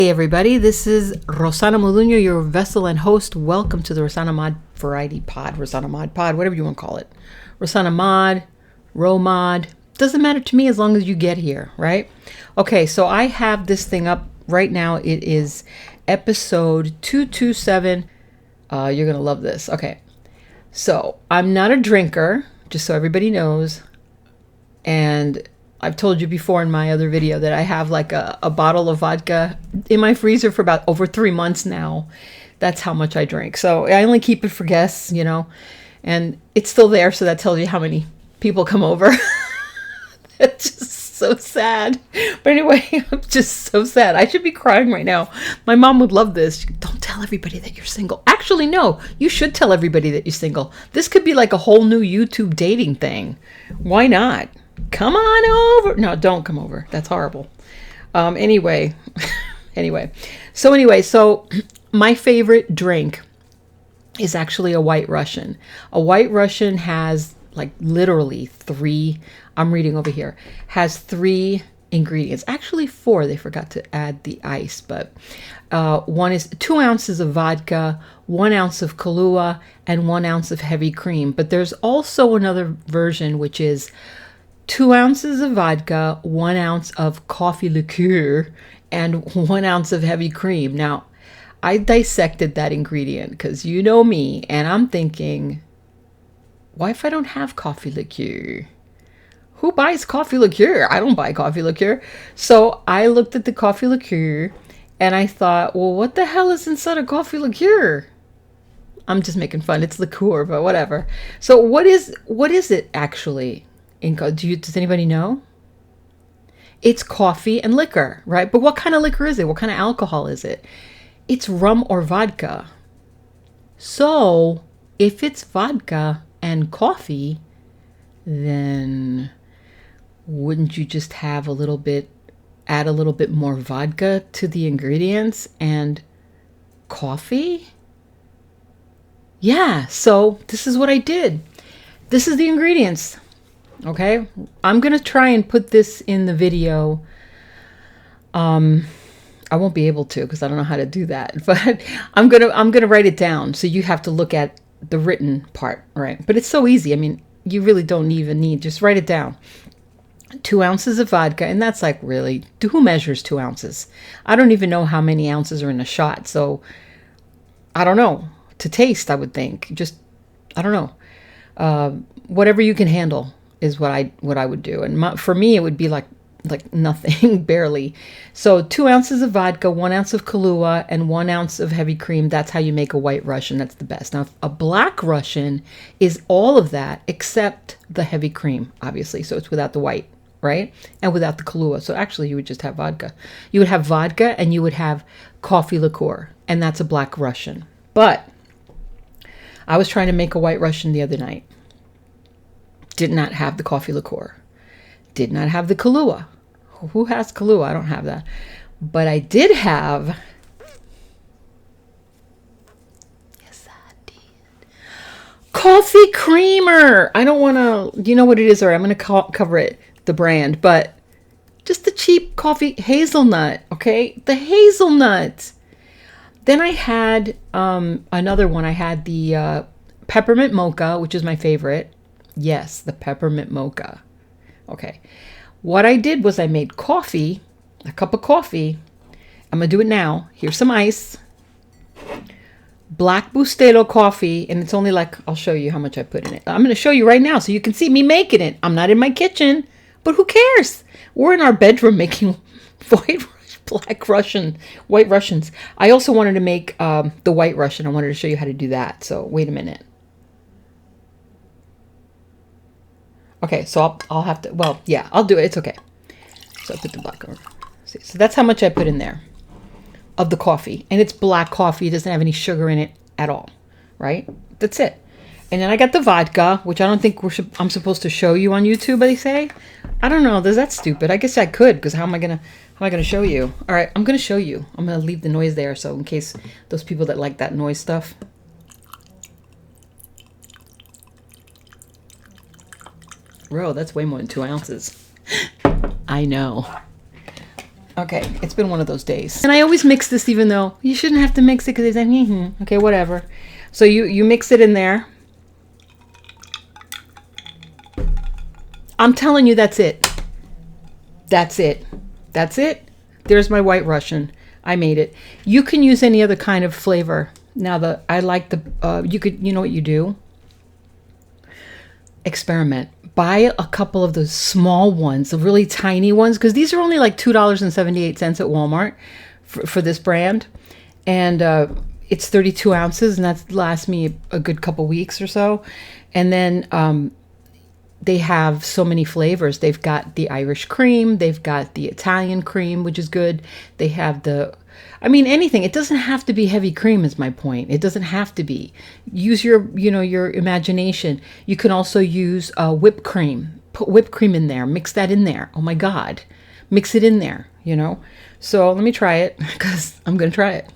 Hey everybody, this is ROSANAMOD, your vessel and host. Welcome to the ROSANAMOD Variety Pod, ROSANAMOD Pod, whatever you want to call it. ROSANAMOD, ROMOD, doesn't matter to me as long as you get here, right? Okay, so I have this thing up right now. It is episode 227. You're going to love this. Okay, so I'm not a drinker, just so everybody knows. And I've told you before in my other video that I have like a bottle of vodka in my freezer for about over 3 months now. That's how much I drink. So I only keep it for guests, you know, and it's still there. So that tells you how many people come over. It's just so sad. But anyway, I'm just so sad. I should be crying right now. My mom would love this. Don't tell everybody that you're single. Actually, no, you should tell everybody that you're single. This could be like a whole new YouTube dating thing. Why not? Come on over. No, don't come over. That's horrible. Anyway, so my favorite drink is actually a White Russian. A White Russian has like literally I'm reading over here, has 3 ingredients. Actually 4. They forgot to add the ice, but one is 2 ounces of vodka, 1 ounce of Kahlua, and 1 ounce of heavy cream. But there's also another version, which is 2 ounces of vodka, 1 ounce of coffee liqueur, and 1 ounce of heavy cream. Now, I dissected that ingredient because you know me, and I'm thinking, why if I don't have coffee liqueur? Who buys coffee liqueur? I don't buy coffee liqueur. So I looked at the coffee liqueur, and I thought, well, what the hell is inside a coffee liqueur? I'm just making fun. It's liqueur, but whatever. So what is it actually? Does anybody know? It's coffee and liquor, right? But what kind of liquor is it? What kind of alcohol is it? It's rum or vodka. So if it's vodka and coffee, then wouldn't you just add a little bit more vodka to the ingredients and coffee? Yeah, so this is what I did. This is the ingredients. Okay, I'm going to try and put this in the video. I won't be able to because I don't know how to do that, but I'm going to write it down. So you have to look at the written part, right? But it's so easy. I mean, you really don't even need, just write it down. 2 ounces of vodka. And that's like, really, who measures 2 ounces? I don't even know how many ounces are in a shot. So I don't know. To taste, I would think. Just, I don't know. Whatever you can handle is what I would do. And for me, it would be like nothing, barely. So 2 ounces of vodka, 1 ounce of Kahlua, and 1 ounce of heavy cream. That's how you make a White Russian. That's the best. Now, a Black Russian is all of that except the heavy cream, obviously. So it's without the white, right? And without the Kahlua. So actually, you would just have vodka. You would have vodka and you would have coffee liqueur. And that's a Black Russian. But I was trying to make a White Russian the other night. Did not have the coffee liqueur. Did not have the Kahlua. Who has Kahlua? I don't have that. But I did have... Yes, I did. Coffee creamer. I don't want to... You know what it is, or I'm going to cover it, the brand. But just the cheap coffee hazelnut, okay? The hazelnut. Then I had another one. I had the peppermint mocha, which is my favorite. Yes, the peppermint mocha. Okay. What I did was I made coffee, a cup of coffee. I'm going to do it now. Here's some ice. Black Bustelo coffee. And it's only like, I'll show you how much I put in it. I'm going to show you right now so you can see me making it. I'm not in my kitchen, but who cares? We're in our bedroom making White Russians. I also wanted to make the White Russian. I wanted to show you how to do that. So wait a minute. Okay, so I'll have to, well, yeah, I'll do it. It's okay. So I put the black over. See, so that's how much I put in there of the coffee. And it's black coffee. It doesn't have any sugar in it at all, right? That's it. And then I got the vodka, which I don't think I'm supposed to show you on YouTube, they say. I don't know. Is that stupid? I guess I could, because how am I going to show you? All right, I'm going to show you. I'm going to leave the noise there, so in case those people that like that noise stuff. Bro, that's way more than 2 ounces. I know. Okay, it's been one of those days. And I always mix this even though you shouldn't have to mix it because they say, okay, whatever. So you mix it in there. I'm telling you, that's it. That's it. That's it. There's my White Russian. I made it. You can use any other kind of flavor. Now I like the, you know what you do? Experiment. Buy a couple of those small ones, the really tiny ones, because these are only like $2.78 at Walmart for this brand. And it's 32 ounces, and that lasts me a good couple weeks or so. And then they have so many flavors. They've got the Irish cream. They've got the Italian cream, which is good. They have anything. It doesn't have to be heavy cream is my point. It doesn't have to be. Use your imagination. You can also use whipped cream. Put whipped cream in there. Mix that in there. Oh my God. Mix it in there, So let me try it because I'm going to try it.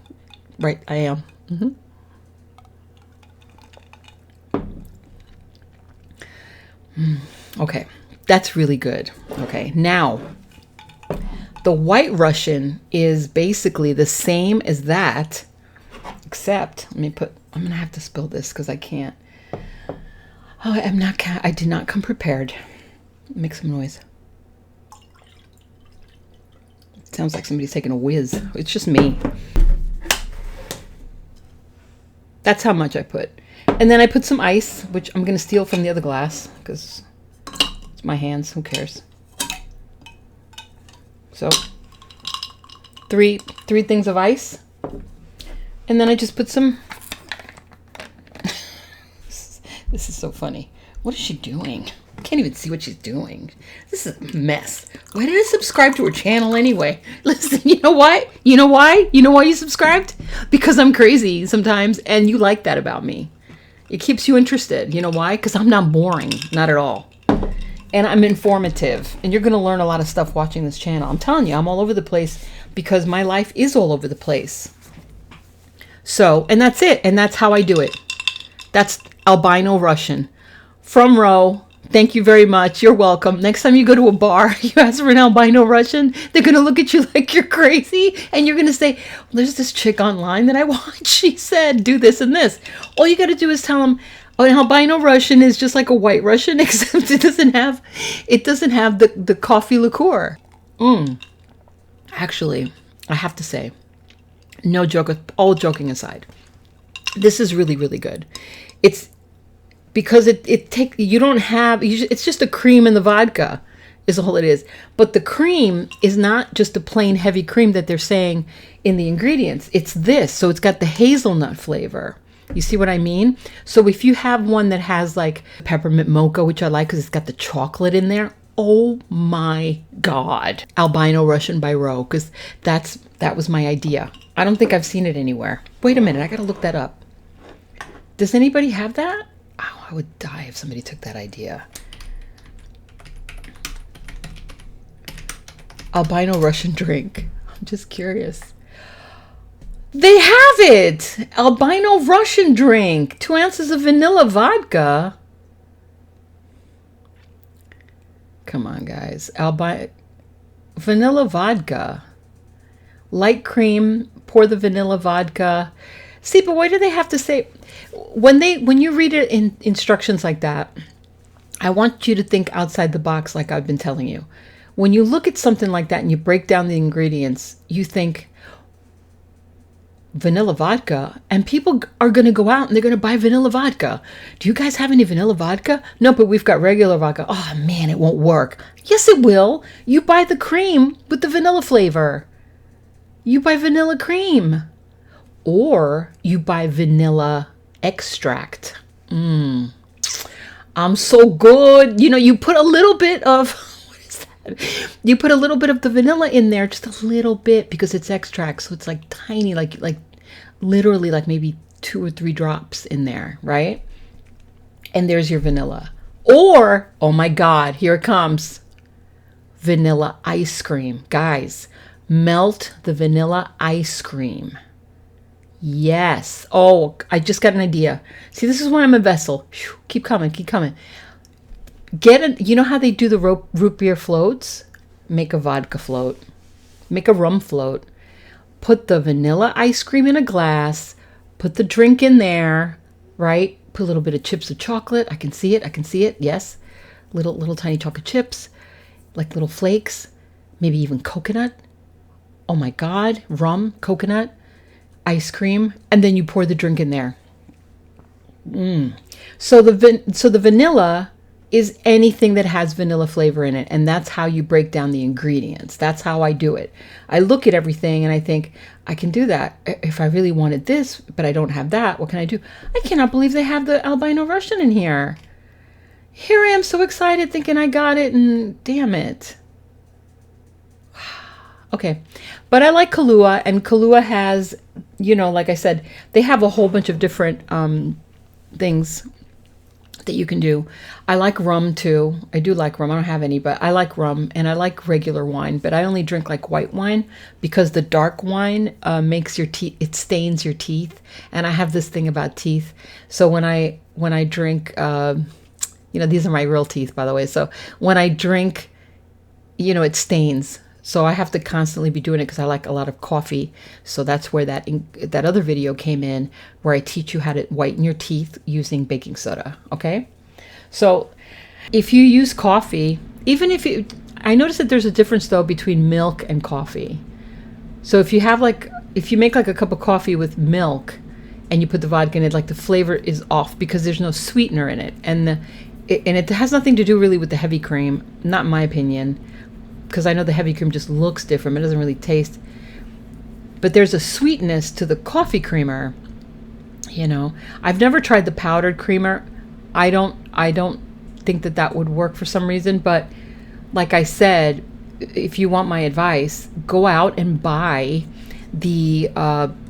Right, I am. Okay, that's really good. Okay, now the White Russian is basically the same as that, except I'm gonna have to spill this because I can't. Oh, I did not come prepared. Make some noise. It sounds like somebody's taking a whiz. It's just me. That's how much I put. And then I put some ice, which I'm going to steal from the other glass because it's my hands. Who cares? So, three things of ice. And then I just put some... This is so funny. What is she doing? I can't even see what she's doing. This is a mess. Why did I subscribe to her channel anyway? Listen, you know what? You know why? You know why you subscribed? Because I'm crazy sometimes, and you like that about me. It keeps you interested. You know why? Because I'm not boring. Not at all. And I'm informative. And you're going to learn a lot of stuff watching this channel. I'm telling you, I'm all over the place because my life is all over the place. So, and that's it. And that's how I do it. That's Albino Russian. From Ro. Thank you very much. You're welcome. Next time you go to a bar, you ask for an Albino Russian, they're going to look at you like you're crazy. And you're going to say, well, there's this chick online that I watch. She said, do this and this. All you got to do is tell them, oh, an Albino Russian is just like a White Russian, except it doesn't have the coffee liqueur. Actually, I have to say, no joke, all joking aside, this is really, really good. It's because it's just a cream in the vodka is all it is. But the cream is not just a plain heavy cream that they're saying in the ingredients. It's this. So it's got the hazelnut flavor. You see what I mean? So if you have one that has like peppermint mocha, which I like because it's got the chocolate in there. Oh my God. Albino Russian by Ro, because that was my idea. I don't think I've seen it anywhere. Wait a minute. I got to look that up. Does anybody have that? Oh, I would die if somebody took that idea. Albino Russian drink. I'm just curious. They have it! Albino Russian drink. 2 ounces of vanilla vodka. Come on, guys. Vanilla vodka. Light cream. Pour the vanilla vodka. See, but why do they have to say... When you read it in instructions like that, I want you to think outside the box like I've been telling you. When you look at something like that and you break down the ingredients, you think vanilla vodka, and people are going to go out and they're going to buy vanilla vodka. Do you guys have any vanilla vodka? No, but we've got regular vodka. Oh man, it won't work. Yes, it will. You buy the cream with the vanilla flavor. You buy vanilla cream. Or you buy vanilla extract. I'm so good. You put a little bit of, what is that? You put a little bit of the vanilla in there, just a little bit, because it's extract. So it's like tiny, like literally like maybe 2 or 3 drops in there, right? And there's your vanilla. Or, oh my God, here it comes. Vanilla ice cream. Guys, melt the vanilla ice cream. Yes. Oh, I just got an idea. See, this is why I'm a vessel. Keep coming. You know how they do the root beer floats? Make a vodka float. make a rum float, put the vanilla ice cream in a glass, put the drink in there, right? Put a little bit of chips of chocolate. I can see it. I can see it. Yes. Little tiny chocolate chips, like little flakes, maybe even coconut. Oh my God. Rum, coconut, ice cream. And then you pour the drink in there. So the vanilla is anything that has vanilla flavor in it. And that's how you break down the ingredients. That's how I do it. I look at everything and I think, I can do that. If I really wanted this, but I don't have that, what can I do? I cannot believe they have the Albino Russian in here. Here I am so excited thinking I got it, and damn it. Okay. But I like Kahlua, and Kahlua has, like I said, they have a whole bunch of different things that you can do. I like rum too. I do like rum. I don't have any, but I like rum, and I like regular wine, but I only drink like white wine because the dark wine makes your teeth, it stains your teeth. And I have this thing about teeth. So when I drink, these are my real teeth, by the way. So when I drink, it stains. So I have to constantly be doing it because I like a lot of coffee. So that's where that other video came in, where I teach you how to whiten your teeth using baking soda. Okay. So if you use coffee, I noticed that there's a difference though between milk and coffee. So if you make like a cup of coffee with milk and you put the vodka in it, like the flavor is off because there's no sweetener in it. And it has nothing to do really with the heavy cream, not in my opinion, because I know the heavy cream just looks different. It doesn't really taste. But there's a sweetness to the coffee creamer. I've never tried the powdered creamer. I don't think that would work for some reason. But like I said, if you want my advice, go out and buy the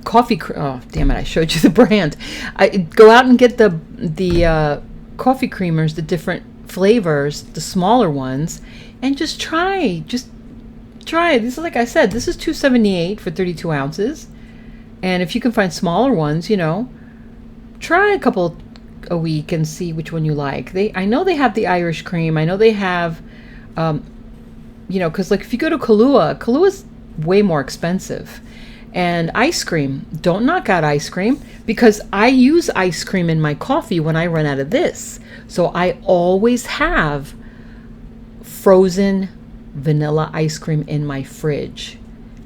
coffee. Oh, damn it! I showed you the brand. Go out and get the coffee creamers, the different flavors, the smaller ones, and just try. This is, like I said, this is $2.78 for 32 ounces. And if you can find smaller ones, try a couple a week and see which one you like. I know they have the Irish cream. I know they have, because like if you go to Kahlua is way more expensive. And ice cream, don't knock out ice cream, because I use ice cream in my coffee when I run out of this. So I always have frozen vanilla ice cream in my fridge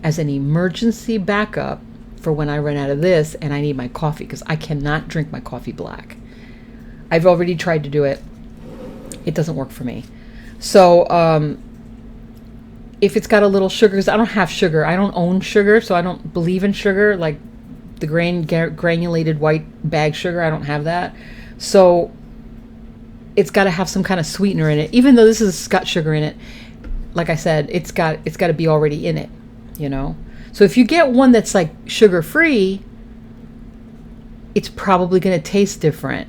as an emergency backup for when I run out of this and I need my coffee, because I cannot drink my coffee black. I've already tried to do it. It doesn't work for me. So if it's got a little sugar, because I don't have sugar. I don't own sugar, so I don't believe in sugar, like the granulated white bag sugar. I don't have that. So it's got to have some kind of sweetener in it. Even though this has got sugar in it, like I said, it's got to be already in it, So if you get one that's like sugar-free, it's probably going to taste different,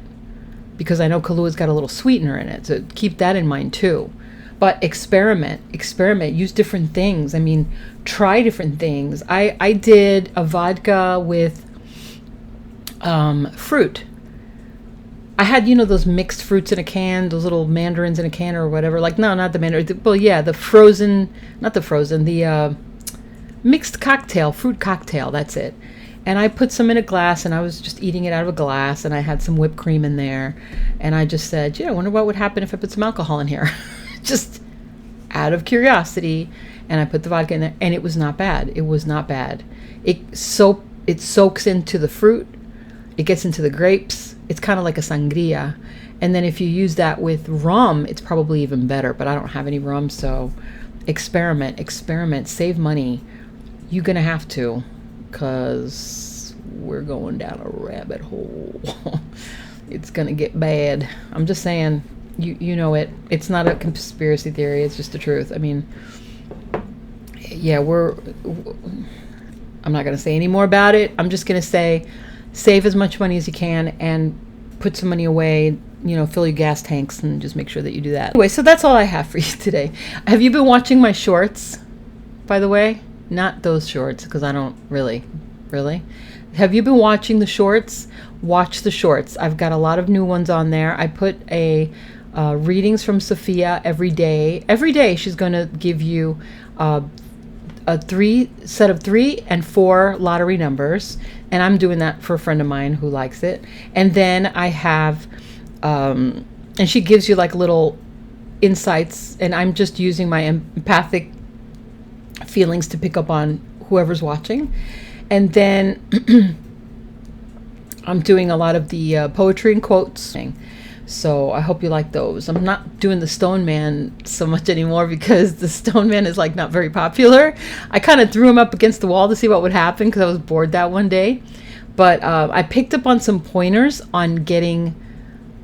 because I know Kahlua has got a little sweetener in it. So keep that in mind too. But experiment, use different things. I mean, try different things. I did a vodka with fruit. I had, those mixed fruits in a can, those little mandarins in a can or whatever. Like, no, not the mandarin. Well, yeah, the mixed cocktail, fruit cocktail, that's it. And I put some in a glass, and I was just eating it out of a glass, and I had some whipped cream in there. And I just said, I wonder what would happen if I put some alcohol in here. Just out of curiosity. And I put the vodka in there, and it was not bad. It was not bad. It soaks into the fruit. It gets into the grapes. It's kind of like a sangria. And then if you use that with rum, it's probably even better. But I don't have any rum, so experiment, save money. You're going to have to, because we're going down a rabbit hole. It's going to get bad. I'm just saying, you know it. It's not a conspiracy theory. It's just the truth. I mean, yeah, I'm not going to say any more about it. I'm just going to say, save as much money as you can and put some money away, fill your gas tanks, and just make sure that you do that. Anyway, so that's all I have for you today. Have you been watching my shorts, by the way? Not those shorts, because I don't really. Have you been watching the shorts? Watch the shorts. I've got a lot of new ones on there. I put readings from Sophia every day. Every day she's going to give you a a set of 3 and 4 lottery numbers, and I'm doing that for a friend of mine who likes it. And then I have, and she gives you like little insights, and I'm just using my empathic feelings to pick up on whoever's watching. And then I'm doing a lot of the poetry and quotes. So I hope you like those. I'm not doing the Stone Man so much anymore because the Stone Man is like not very popular. I kind of threw him up against the wall to see what would happen because I was bored that one day. But I picked up on some pointers on getting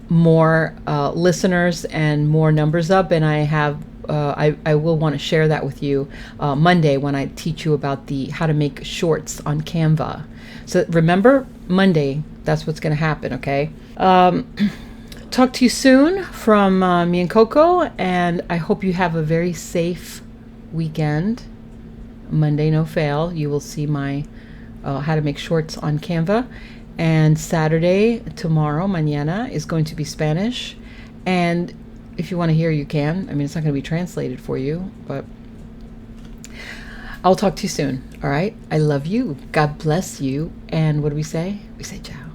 more listeners and more numbers up, and I have I will want to share that with you Monday when I teach you about how to make shorts on Canva. So remember, Monday, that's what's going to happen, okay? Talk to you soon from me and Coco, and I hope you have a very safe weekend. Monday, no fail. You will see my how to make shorts on Canva. And Saturday, tomorrow, mañana, is going to be Spanish. And if you want to hear, you can. I mean, it's not going to be translated for you, but I'll talk to you soon. All right? I love you. God bless you. And what do we say? We say ciao.